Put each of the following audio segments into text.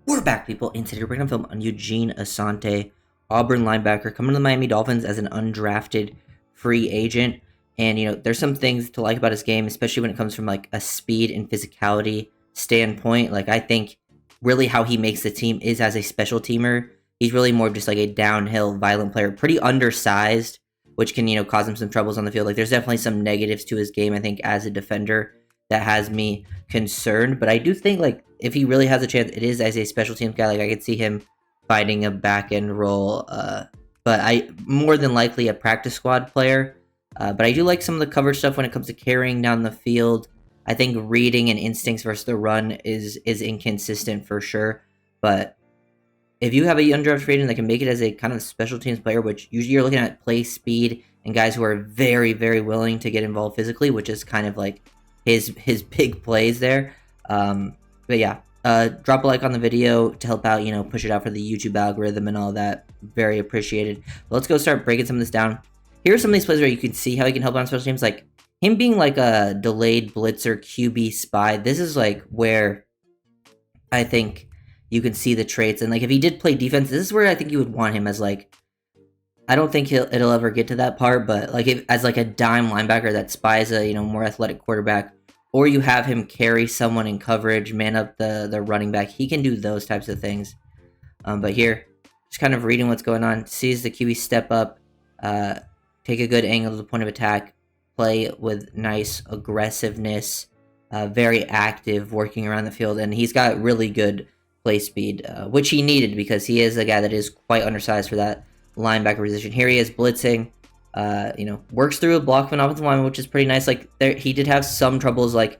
We're back, people, and today we're going to film on Eugene Asante, Auburn linebacker, coming to the Miami Dolphins as an undrafted free agent. And, there's some things to like about his game, especially when it comes from, like, a speed and physicality standpoint. Like, I think really how he makes the team is as a special teamer. He's really more of just, like, a downhill, violent player, pretty undersized, which can, cause him some troubles on the field. Like, there's definitely some negatives to his game, I think, as a defender that has me concerned. But I do think, like, if he really has a chance, it is as a special teams guy. Like, I could see him fighting a back end role, but I more than likely a practice squad player. But I do like some of the coverage stuff when it comes to carrying down the field. I think reading and instincts versus the run is inconsistent for sure. But if you have a undrafted free agent that can make it as a kind of special teams player, which usually you're looking at play speed and guys who are very, very willing to get involved physically, which is kind of like his big plays there. But yeah, drop a like on the video to help out, push it out for the YouTube algorithm and all that. Very appreciated. But let's go start breaking some of this down. Here are some of these plays where you can see how he can help on special teams, like him being like a delayed blitzer QB spy. This is like where I think you can see the traits. And like if he did play defense, this is where I think you would want him as like, I don't think it'll ever get to that part, but like as like a dime linebacker that spies a more athletic quarterback, or you have him carry someone in coverage, man up the running back. He can do those types of things. But here, just kind of reading what's going on, sees the QB step up, take a good angle to the point of attack, play with nice aggressiveness, very active, working around the field, and he's got really good play speed, which he needed because he is a guy that is quite undersized for that linebacker position. Here he is blitzing, works through a block of an offensive lineman, which is pretty nice. Like he did have some troubles, like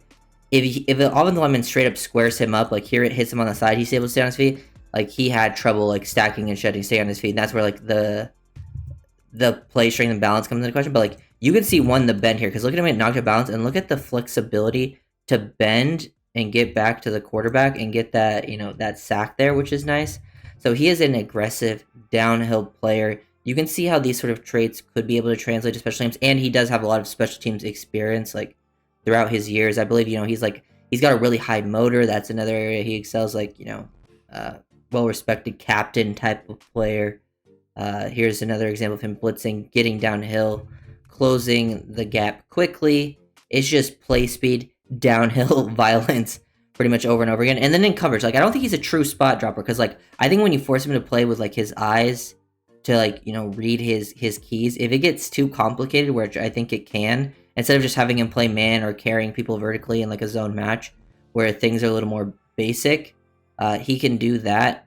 if an offensive lineman straight up squares him up, like here it hits him on the side, he's able to stay on his feet. Like he had trouble like stacking and shedding, stay on his feet, and that's where like the play strength and balance comes into question. But like you can see the bend here, because look at him get knocked out of balance, and look at the flexibility to bend and get back to the quarterback and get that that sack there, which is nice. So he is an aggressive downhill player. You can see how these sort of traits could be able to translate to special teams, and he does have a lot of special teams experience, like throughout his years. I believe he's got a really high motor. That's another area he excels. Like well-respected captain type of player. Here's another example of him blitzing, getting downhill, closing the gap quickly. It's just play speed, downhill violence, pretty much over and over again. And then in coverage, like I don't think he's a true spot dropper, because like I think when you force him to play with like his eyes to like read his keys, if it gets too complicated, which I think it can, instead of just having him play man or carrying people vertically in like a zone match where things are a little more basic, he can do that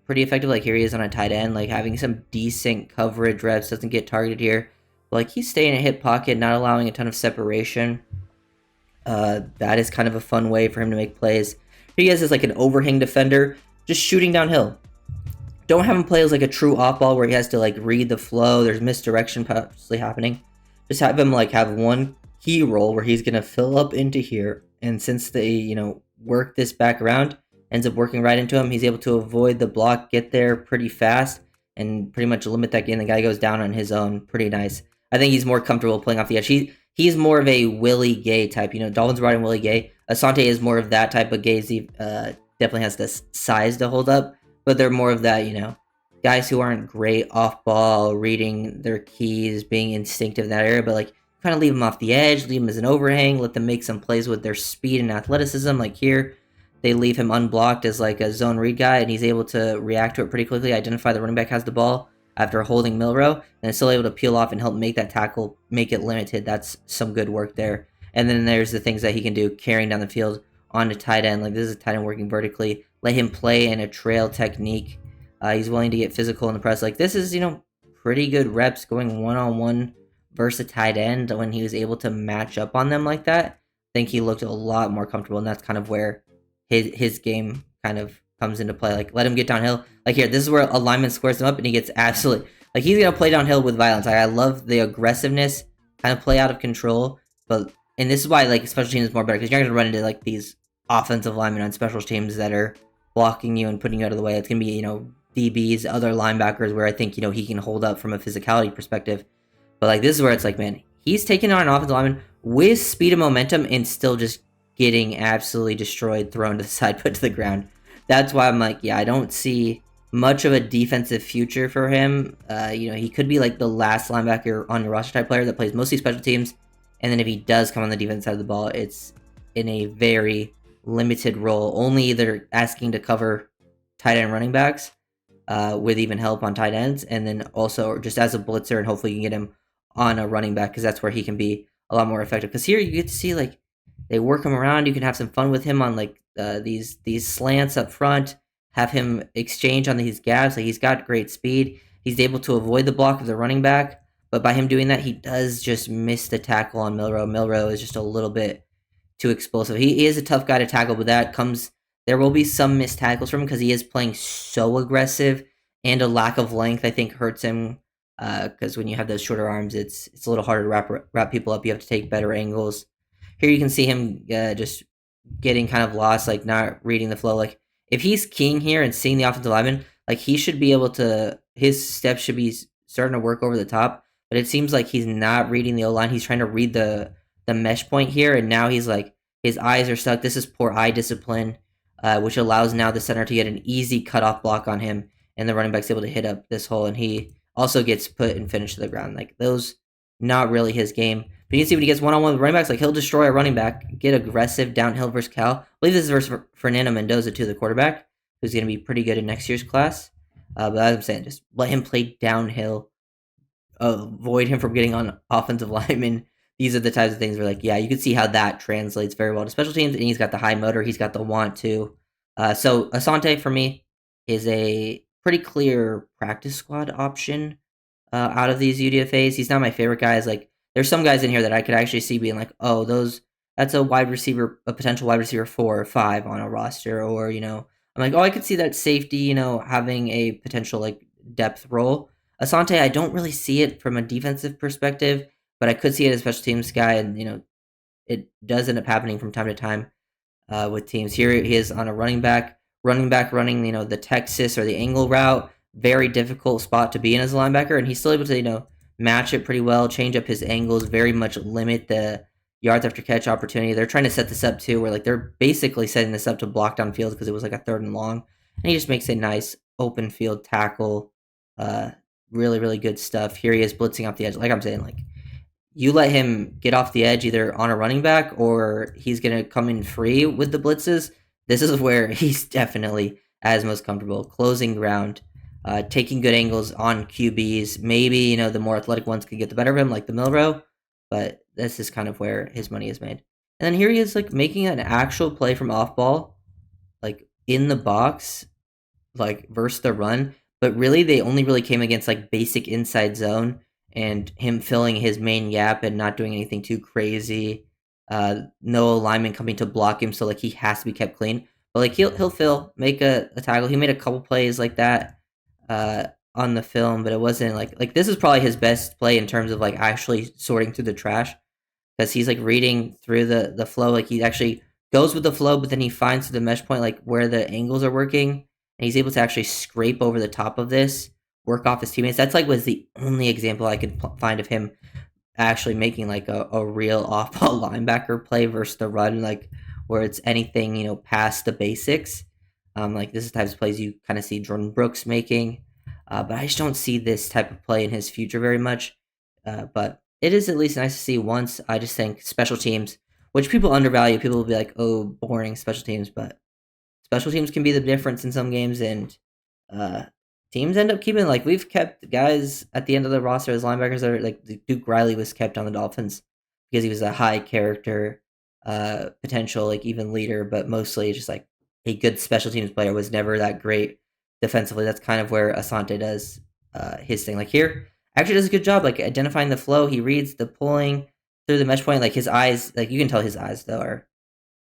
pretty effective. Like here he is on a tight end, like having some decent coverage reps, doesn't get targeted here, but like he's staying in a hip pocket, not allowing a ton of separation. That is kind of a fun way for him to make plays. He has like an overhang defender, just shooting downhill. Don't have him play as like a true off ball where he has to like read the flow. There's misdirection possibly happening. Just have him like have one key roll where he's gonna fill up into here, and since they work this back around, ends up working right into him. He's able to avoid the block, get there pretty fast, and pretty much limit that game. The guy goes down on his own. Pretty nice. I think he's more comfortable playing off the edge. He's more of a Willie Gay type. Dolphins brought in Willie Gay. Asante is more of that type of Gay. Definitely has this size to hold up, but they're more of that, guys who aren't great off ball, reading their keys, being instinctive in that area, but like kind of leave them off the edge, leave them as an overhang, let them make some plays with their speed and athleticism. Like here, they leave him unblocked as like a zone read guy, and he's able to react to it pretty quickly, identify the running back has the ball after holding Milrow, and is still able to peel off and help make that tackle, make it limited. That's some good work there. And then there's the things that he can do, carrying down the field on the tight end. Like this is a tight end working vertically. Let him play in a trail technique. He's willing to get physical in the press. Like this is, pretty good reps going one-on-one versus a tight end when he was able to match up on them like that. I think he looked a lot more comfortable, and that's kind of where his game kind of comes into play. Like let him get downhill. Like here, this is where a lineman squares him up and he gets absolutely, like he's gonna play downhill with violence. Like I love the aggressiveness, kind of play out of control. And this is why like special teams is more better, because you're gonna run into like these offensive linemen on special teams that are blocking you and putting you out of the way. It's gonna be DBs, other linebackers, where I think he can hold up from a physicality perspective. But like this is where it's like, man, he's taking on an offensive lineman with speed and momentum and still just getting absolutely destroyed, thrown to the side, put to the ground. that's why I'm like, yeah, I don't see much of a defensive future for him. He could be like the last linebacker on your roster type player that plays mostly special teams, and then if he does come on the defense side of the ball, it's in a very limited role, only either asking to cover tight end running backs with even help on tight ends, and then also just as a blitzer, and hopefully you can get him on a running back because that's where he can be a lot more effective. Because here you get to see like they work him around. You can have some fun with him on like these slants up front. Have him exchange on these gaps. Like he's got great speed. He's able to avoid the block of the running back, but by him doing that, he does just miss the tackle on Milrow. Milrow is just a little bit too explosive. He is a tough guy to tackle, but that comes there will be some missed tackles from him because he is playing so aggressive, and a lack of length I think hurts him. Because when you have those shorter arms, it's a little harder to wrap people up. You have to take better angles. Here you can see him just getting kind of lost, like not reading the flow. Like if he's keying here and seeing the offensive lineman, like he should be able to. His steps should be starting to work over the top, but it seems like he's not reading the O line. He's trying to read the mesh point here, and now he's like his eyes are stuck. This is poor eye discipline, which allows now the center to get an easy cutoff block on him, and the running back's able to hit up this hole, and he also gets put and finished to the ground. Like those, not really his game. But you can see when he gets one-on-one with running backs, like he'll destroy a running back, get aggressive downhill versus Cal. I believe this is versus Fernando Mendoza too, the quarterback, who's going to be pretty good in next year's class. But as I'm saying, just let him play downhill, avoid him from getting on offensive linemen. These are the types of things where, like, yeah, you can see how that translates very well to special teams, and he's got the high motor, he's got the want to. So Asante for me is a pretty clear practice squad option out of these UDFAs. He's not my favorite guys. Like, there's some guys in here that I could actually see being like, oh, that's a wide receiver, a potential wide receiver 4 or 5 on a roster, or I'm like, oh, I could see that safety, having a potential like depth role. Asante, I don't really see it from a defensive perspective, but I could see it as a special teams guy, and it does end up happening from time to time with teams. Here he is on a running back running the Texas or the angle route. Very difficult spot to be in as a linebacker, and he's still able to match it pretty well, change up his angles, very much limit the yards after catch opportunity. They're trying to set this up too, where like they're basically setting this up to block down field because it was like a 3rd and long, and he just makes a nice open field tackle. Really, really good stuff. Here he is blitzing off the edge. Like I'm saying, like you let him get off the edge either on a running back or he's going to come in free with the blitzes. This is where he's definitely as most comfortable. Closing ground, taking good angles on QBs. Maybe, the more athletic ones could get the better of him, like the Milrow, but this is kind of where his money is made. And then here he is, like, making an actual play from off ball, like, in the box, like, versus the run. But really, they only really came against, like, basic inside zone and him filling his main gap and not doing anything too crazy. No lineman coming to block him, so, like, he has to be kept clean. But, like, he'll fill, make a tackle. He made a couple plays like that on the film, but it wasn't, like, this is probably his best play in terms of, like, actually sorting through the trash. Because he's like reading through the flow, like he actually goes with the flow, but then he finds the mesh point, like where the angles are working, and he's able to actually scrape over the top of this, work off his teammates. That's like was the only example I could find of him actually making like a real off-ball linebacker play versus the run, like where it's anything past the basics. Like this is the types of plays you kind of see Jordan Brooks making, but I just don't see this type of play in his future very much. But it is at least nice to see once. I just think special teams, which people undervalue, people will be like, oh, boring special teams, but special teams can be the difference in some games, and uh, teams end up keeping, like, we've kept guys at the end of the roster as linebackers that are, like, Duke Riley was kept on the Dolphins because he was a high character, potential, like, even leader, but mostly just, like, a good special teams player, was never that great defensively. That's kind of where Asante does his thing. Like here, actually does a good job, like identifying the flow. He reads the pulling through the mesh point. Like his eyes, like you can tell his eyes though are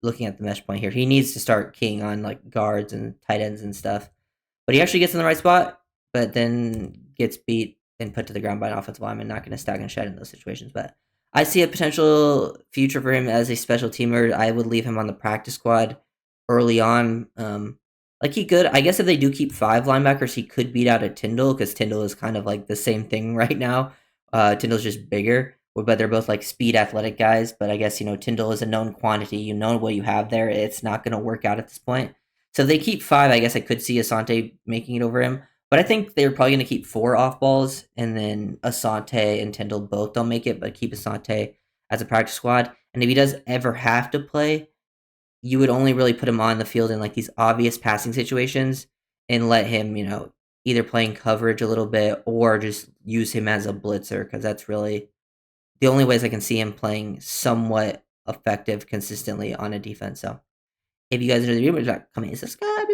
looking at the mesh point here. He needs to start keying on like guards and tight ends and stuff. But he actually gets in the right spot, but then gets beat and put to the ground by an offensive lineman. Not going to stack and shed in those situations. But I see a potential future for him as a special teamer. I would leave him on the practice squad early on. Like he could, I guess if they do keep 5 linebackers, he could beat out a Tyndall because Tyndall is kind of like the same thing right now. Tyndall's just bigger, but they're both like speed athletic guys. But I guess, Tyndall is a known quantity. You know what you have there. It's not going to work out at this point. So if they keep 5, I guess I could see Asante making it over him. But I think they're probably going to keep 4 off balls, and then Asante and Tyndall both don't make it, but keep Asante as a practice squad. And if he does ever have to play, you would only really put him on the field in like these obvious passing situations and let him, either playing coverage a little bit or just use him as a blitzer because that's really the only ways I can see him playing somewhat effective consistently on a defense. So if you guys are the viewers, comment, subscribe,